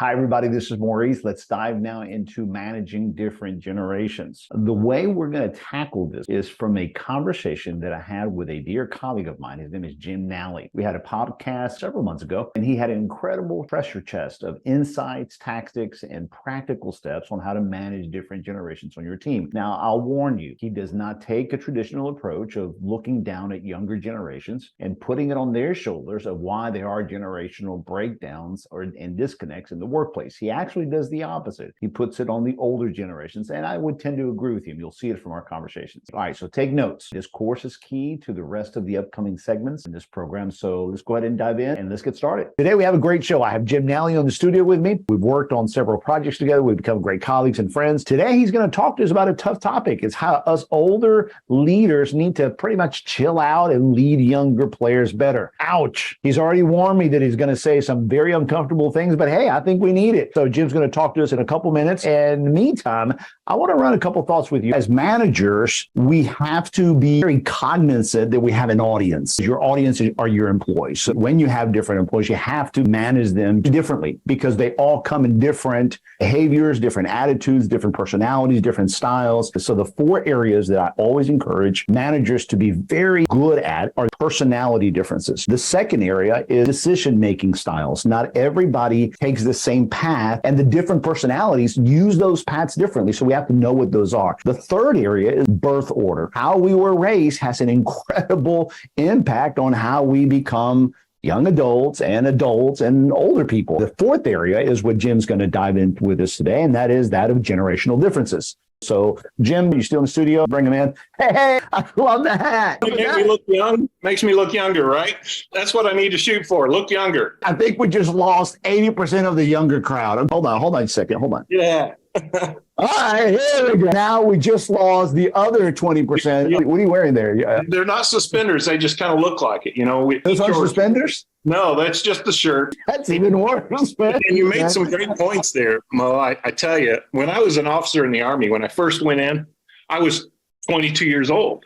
Hi, everybody. This is Maurice. Let's dive now into managing different generations. The way we're going to tackle this is from a conversation that I had with a dear colleague of mine. His name is Jim Nally. We had a podcast several months ago, and he had an incredible treasure chest of insights, tactics, and practical steps on how to manage different generations on your team. Now, I'll warn you, he does not take a traditional approach of looking down at younger generations and putting it on their shoulders of why there are generational breakdowns and disconnects in the workplace. He actually does the opposite. He puts it on the older generations, and I would tend to agree with him. You'll see it from our conversations. All right, so take notes. This course is key to the rest of the upcoming segments in this program, so let's go ahead and dive in and let's get started. Today we have a great show. I have Jim Nally on the studio with me. We've worked on several projects together. We've become great colleagues and friends. Today he's going to talk to us about a tough topic. It's how us older leaders need to pretty much chill out and lead younger players better. Ouch. He's already warned me that he's going to say some very uncomfortable things, but hey, I think we need it. So Jim's going to talk to us in a couple minutes. And in the meantime, I want to run a couple thoughts with you. As managers, we have to be very cognizant that we have an audience. Your audience are your employees. So when you have different employees, you have to manage them differently because they all come in different behaviors, different attitudes, different personalities, different styles. So the four areas that I always encourage managers to be very good at are personality differences. The second area is decision-making styles. Not everybody takes the same path, and the different personalities use those paths differently. So we have to know what those are. The third area is birth order. How we were raised has an incredible impact on how we become young adults and older people. The fourth area is what Jim's going to dive into with us today, and that is that of generational differences. So, Jim, you still in the studio? Bring him in. Hey, I love the hat. It makes me look young. Makes me look younger, right? That's what I need to shoot for. Look younger. I think we just lost 80% of the younger crowd. Hold on a second. Hold on. Yeah. All right, here we go. Now we just lost the other 20%. What are you wearing there? They're not suspenders. They just kind of look like it. You know, Those are suspenders? No, that's just the shirt. That's even worse, man. And you made some great points there, Mo. I tell you, when I was an officer in the Army, when I first went in, I was 22 years old.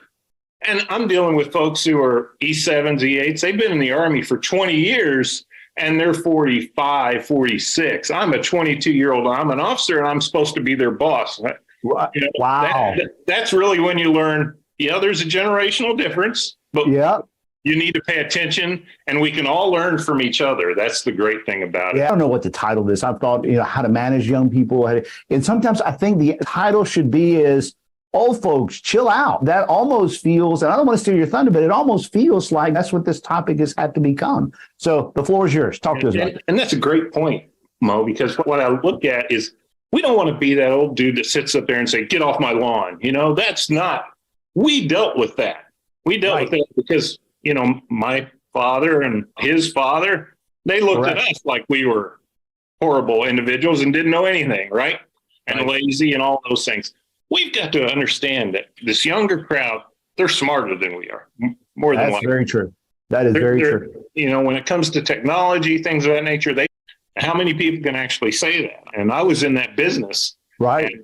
And I'm dealing with folks who are E7s, E8s. They've been in the Army for 20 years. And they're 45, 46. I'm a 22-year-old. I'm an officer, and I'm supposed to be their boss. You know, wow. That's really when you learn, there's a generational difference, but you need to pay attention, and we can all learn from each other. That's the great thing about it. I don't know what to title this. I've thought, how to manage young people. And sometimes I think the title should be is, old folks, chill out. That almost feels, and I don't want to steal your thunder, but it almost feels like that's what this topic has had to become. So the floor is yours. Talk to us about it. And that's a great point, Mo, because what I look at is we don't want to be that old dude that sits up there and say, get off my lawn. That's not, we dealt with that. We dealt with that because, my father and his father, they looked at us like we were horrible individuals and didn't know anything, right? And lazy and all those things. We've got to understand that this younger crowd, they're smarter than we are, more than That's likely. very true. That is very true. When it comes to technology, things of that nature, how many people can actually say that? And I was in that business. Right. And,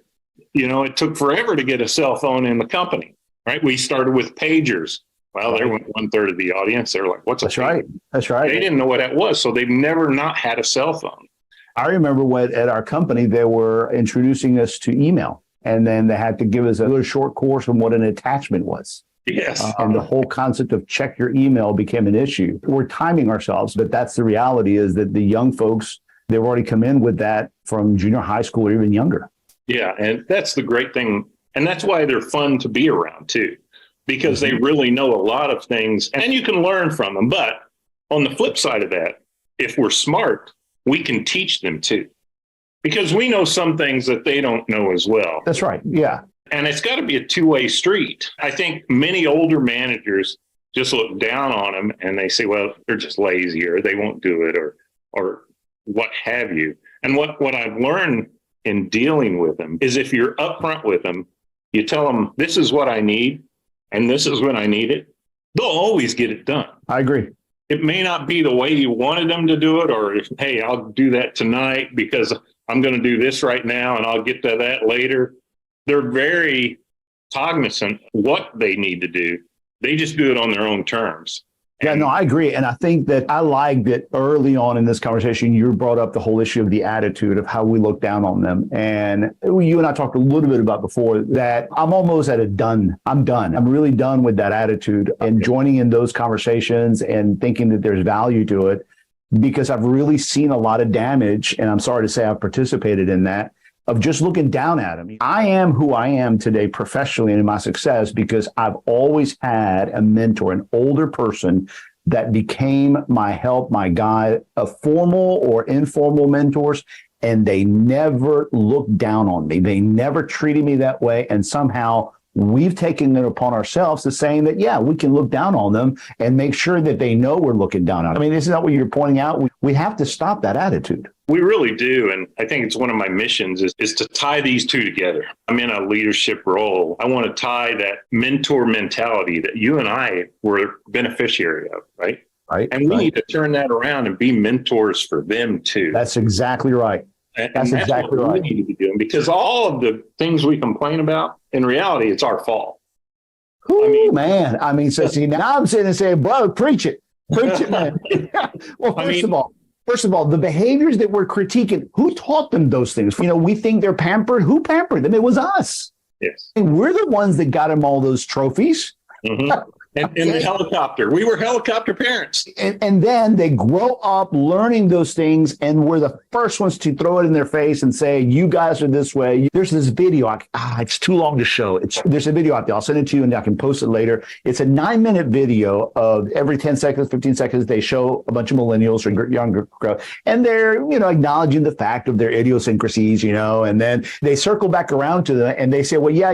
it took forever to get a cell phone in the company, right? We started with pagers. Well, there went 1/3 of the audience. They're like, what's a pager? That's right. They didn't know what that was. So they've never not had a cell phone. I remember at our company, they were introducing us to email. And then they had to give us a little short course on what an attachment was. Yes. And the whole concept of check your email became an issue. We're timing ourselves, but that's the reality is that the young folks, they've already come in with that from junior high school or even younger. Yeah. And that's the great thing. And that's why they're fun to be around too, because they really know a lot of things and you can learn from them. But on the flip side of that, if we're smart, we can teach them too. Because we know some things that they don't know as well. That's right. Yeah. And it's got to be a two-way street. I think many older managers just look down on them and they say, well, they're just lazy or they won't do it or what have you. And what I've learned in dealing with them is if you're upfront with them, you tell them, this is what I need and this is when I need it, they'll always get it done. I agree. It may not be the way you wanted them to do it or, hey, I'll do that tonight because I'm going to do this right now and I'll get to that later. They're very cognizant what they need to do. They just do it on their own terms. Yeah, no, I agree. And I think that I like that early on in this conversation, you brought up the whole issue of the attitude of how we look down on them. And you and I talked a little bit about before that I'm almost at a done. I'm done. I'm really done with that attitude and joining in those conversations and thinking that there's value to it, because I've really seen a lot of damage. And I'm sorry to say I've participated in that, of just looking down at them. I am who I am today professionally and in my success because I've always had a mentor, an older person that became my help, my guide, a formal or informal mentors, and they never looked down on me. They never treated me that way. And somehow we've taken it upon ourselves to saying that, yeah, we can look down on them and make sure that they know we're looking down on them. I mean, isn't that what you're pointing out? We have to stop that attitude. We really do. And I think it's one of my missions is to tie these two together. I'm in a leadership role. I want to tie that mentor mentality that you and I were beneficiary of, right? Right. And we need to turn that around and be mentors for them too. That's exactly right. That's exactly what we need to be doing, because all of the things we complain about, in reality, it's our fault. Ooh, so see, now I'm sitting and saying, bro, preach it, man. Well, First of all, the behaviors that we're critiquing, who taught them those things? We think they're pampered. Who pampered them? It was us. Yes. And we're the ones that got them all those trophies. Mm-hmm. And in the helicopter. We were helicopter parents. And then they grow up learning those things, and we're the first ones to throw it in their face and say, you guys are this way. There's this video. It's too long to show. There's a video out there. I'll send it to you and I can post it later. It's a 9-minute video of every 10 seconds, 15 seconds, they show a bunch of millennials or younger growth, and they're, acknowledging the fact of their idiosyncrasies, and then they circle back around to them and they say, well, yeah,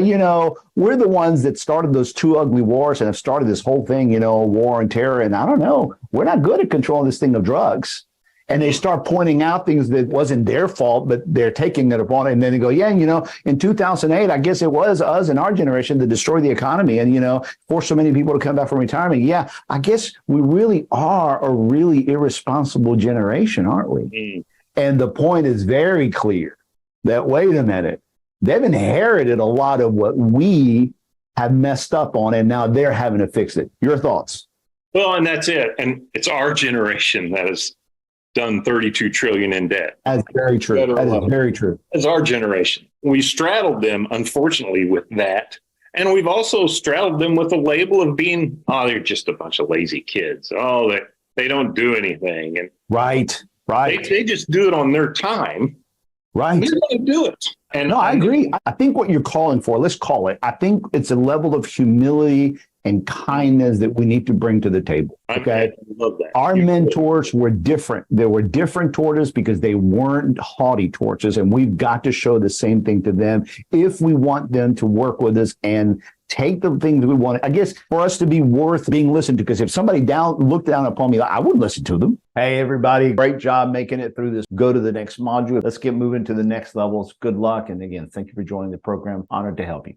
we're the ones that started those two ugly wars and have started this whole thing, war and terror. And I don't know, we're not good at controlling this thing of drugs. And they start pointing out things that wasn't their fault, but they're taking it upon it. And then they go, yeah, in 2008, I guess it was us and our generation that destroyed the economy and, forced so many people to come back from retirement. Yeah, I guess we really are a really irresponsible generation, aren't we? Mm. And the point is very clear that, wait a minute, they've inherited a lot of what we have messed up on, and now they're having to fix it. Your thoughts? Well, and that's it. And it's our generation that has done 32 trillion in debt. That's very true. That is very true. It's our generation. We straddled them, unfortunately, with that. And we've also straddled them with the label of being, they're just a bunch of lazy kids. They don't do anything. And right. They just do it on their time. Right. We're going to do it. And no, I agree. I think what you're calling for, let's call it, I think it's a level of humility and kindness that we need to bring to the table. Okay. I love that. Our mentors were different. They were different toward us because they weren't haughty towards us. And we've got to show the same thing to them if we want them to work with us and take the things we want, I guess, for us to be worth being listened to. Because if somebody looked down upon me, I wouldn't listen to them. Hey, everybody, great job making it through this. Go to the next module. Let's get moving to the next levels. Good luck. And again, thank you for joining the program. Honored to help you.